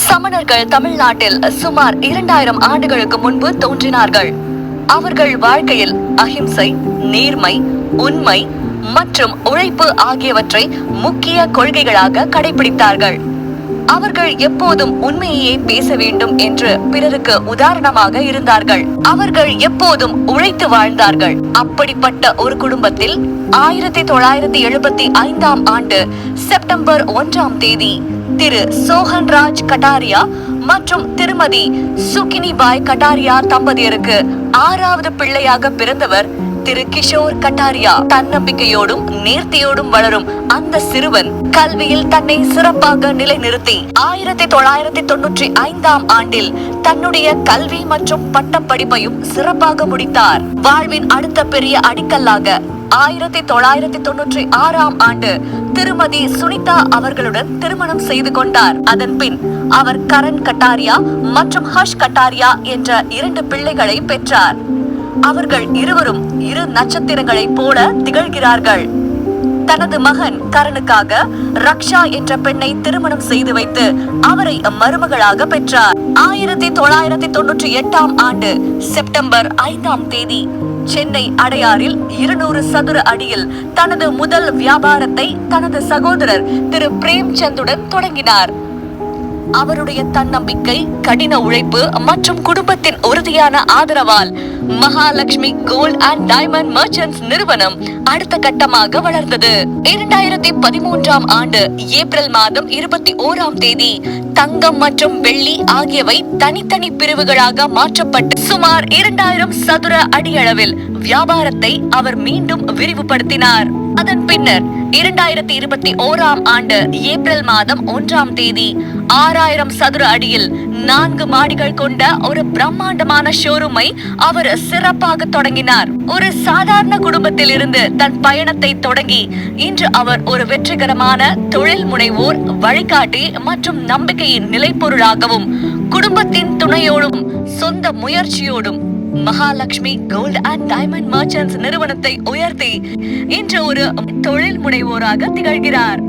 சமணர்கள் தமிழ்நாட்டில் சுமார் 2000 ஆண்டுகளுக்கு முன்பு தோன்றினார்கள். அவர்கள் வாழ்க்கையில் அஹிம்சை, நேர்மை, உண்மை மற்றும் உழைப்பு ஆகியவற்றை முக்கிய கொள்கைகளாக கடைபிடித்தார்கள். அவர்கள் எப்போதும் உண்மையே பேச வேண்டும் என்று பிறருக்கு உதாரணமாக இருந்தார்கள். அவர்கள் எப்போதும் உழைத்து வாழ்ந்தார்கள். அப்படிப்பட்ட ஒரு குடும்பத்தில் 1975 ஆண்டு செப்டம்பர் 1 திரு சோஹன்ராஜ் கட்டாரியா மற்றும் திருமதி சுகினிபாய் கட்டாரியா தம்பதியருக்கு 6வது பிள்ளையாக பிறந்தவர் திரு கிஷோர் கட்டாரியா. தன்னம்பிக்கையோடும் நேர்த்தியோடும் வளரும் அந்த சிறுவன் கல்வியில் தன்னை சிறப்பாக நிலைநிறுத்தி 1995 ஆண்டில் தன்னுடைய கல்வி மற்றும் பட்டப்படிப்பையும் சிறப்பாக முடித்தார். வாழ்வின் அடுத்த பெரிய அடிக்கல்லாக 1996 ஆண்டு திருமதி சுனிதா அவர்களுடன் திருமணம் செய்து கொண்டார். அதன் பின் அவர் கரண் கட்டாரியா மற்றும் ஹர்ஷ் கட்டாரியா என்ற 2 பிள்ளைகளை பெற்றார். அவர்கள் இருவரும் 2 நட்சத்திரங்களைப் போல திகழ்கிறார்கள். தனது மகன் கரனுக்காக ரக்ஷா என்ற பெண்ணை திருமணம் செய்து வைத்து அவரை மருமகளாக பெற்றார். 1998 ஆண்டு செப்டம்பர் 5 சென்னை அடையாறில் 200 சதுர அடியில் தனது முதல் வியாபாரத்தை தனது சகோதரர் திரு பிரேம்சந்துடன் தொடங்கினார். அவருடைய தன்னம்பிக்கை, கடின உழைப்பு மற்றும் குடும்பத்தின் உறுதியான ஆதரவால் Mahalakshmi gold and diamond merchants நிறுவனம் அடுத்த கட்டமாக வளர்ந்தது. 2013 ஆண்டு ஏப்ரல் மாதம் 21 தங்கம் மற்றும் வெள்ளி ஆகியவை தனித்தனி பிரிவுகளாக மாற்றப்பட்டு சுமார் 2000 சதுர அடி அளவில் வியாபாரத்தை அவர் மீண்டும் விரிவுபடுத்தினார். அதன் பின்னர் 2021 ஆண்டு ஏப்ரல் மாதம் 1 6000 சதுர அடியில் 4 மாடிகள் கொண்ட ஒரு பிரம்மாண்டமான ஷோரூமை அவர் சிறப்பாக தொடங்கினார். ஒரு சாதாரண குடும்பத்தில் இருந்து தன் பயணத்தை தொடங்கி இன்று அவர் ஒரு வெற்றிகரமான தொழில் முனைவோர், வழிகாட்டி மற்றும் நம்பிக்கையின் நிலைப்பொருளாகவும் குடும்பத்தின் துணையோடும் சொந்த முயற்சியோடும் Mahalakshmi gold and diamond merchants நிறுவனத்தை உயர்த்தி இன்று ஒரு தொழில் முனைவோராக திகழ்கிறார்.